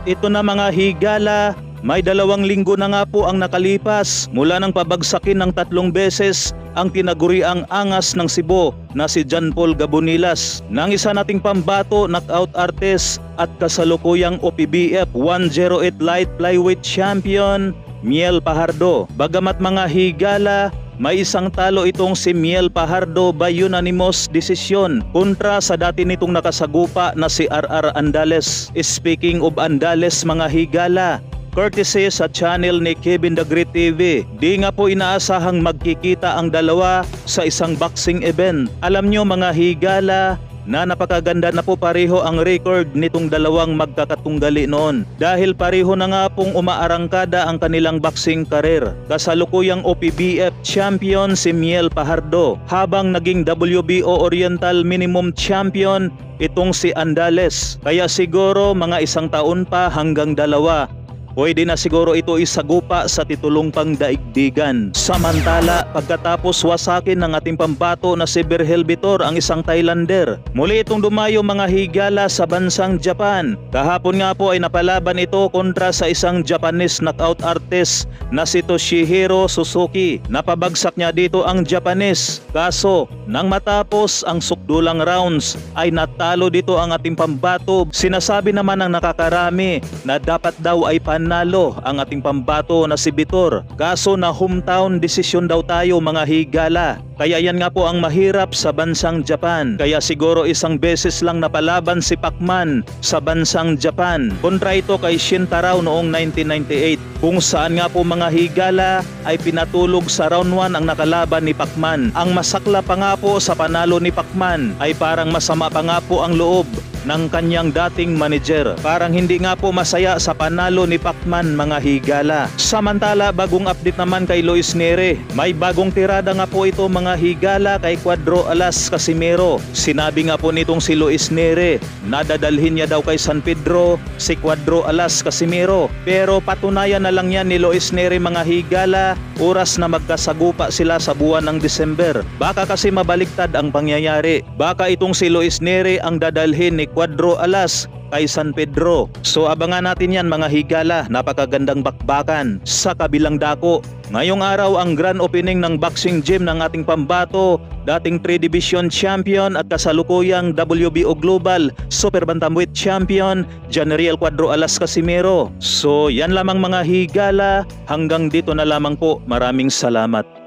ito na mga higala, may 2 linggo na nga po ang nakalipas mula nang pabagsakin ng 3 beses ang tinaguriang angas ng Cebu na si John Paul Gabonilas ng isa nating pambato knockout artist at kasalukuyang OPBF 108 light flyweight champion Miel Fajardo. Bagamat mga higala, may isang talo itong si Miel Fajardo by unanimous decision kontra sa dati nitong nakasagupa na si RR Andales. Speaking of Andales mga higala, courtesy sa channel ni Kevin The Great TV, di nga po inaasahang magkikita ang dalawa sa isang boxing event. Alam nyo mga higala na napakaganda na po pareho ang record nitong dalawang magkakatunggali noon dahil pareho na nga pong umaarangkada ang kanilang boxing career. Kasalukuyang OPBF champion si Miel Fajardo habang naging WBO Oriental Minimum Champion itong si Andales. Kaya siguro mga 1 taon pa hanggang 2 pwede na siguro ito isagupa sa titulong pangdaigdigan. Samantala, pagkatapos wasakin ng ating pambato na si Virgil Vitor ang isang Thailander, muli itong dumayo mga higala sa bansang Japan. Kahapon nga po ay napalaban ito kontra sa isang Japanese knockout artist na si Toshihiro Suzuki. Napabagsak niya dito ang Japanese. Kaso, nang matapos ang sukdulang rounds, ay natalo dito ang ating pambato. Sinasabi naman ng nakakarami na dapat daw ay panalo ang ating pambato na si Vitor. Kaso na hometown decision daw tayo mga higala. Kaya yan nga po ang mahirap sa bansang Japan. Kaya siguro 1 beses lang napalaban si Pacman sa bansang Japan. Kontra ito kay Shintaro noong 1998. Kung saan nga po mga higala ay pinatulog sa round 1 ang nakalaban ni Pacman. Ang masakla pa nga po sa panalo ni Pacman ay parang masama pa nga po ang loob ng kanyang dating manager. Parang hindi nga po masaya sa panalo ni Pacman mga higala. Samantala, bagong update naman kay Luis Neri. May bagong tirada nga po ito mga higala kay Cuadro Alas Casimero. Sinabi nga po nitong si Luis Neri na dadalhin niya daw kay San Pedro si Cuadro Alas Casimero. Pero patunayan na lang yan ni Luis Neri mga higala oras na magkasagupa sila sa buwan ng December. Baka kasi mabaliktad ang pangyayari. Baka itong si Luis Neri ang dadalhin ni Cuadro Alas kay San Pedro. So abangan natin yan mga higala, napakagandang bakbakan sa kabilang dako. Ngayong araw ang grand opening ng boxing gym ng ating pambato, dating 3 division champion at kasalukuyang WBO Global Super Bantamweight champion Janriel Cuadro Alas Casimero. So yan lamang mga higala, hanggang dito na lamang po. Maraming salamat.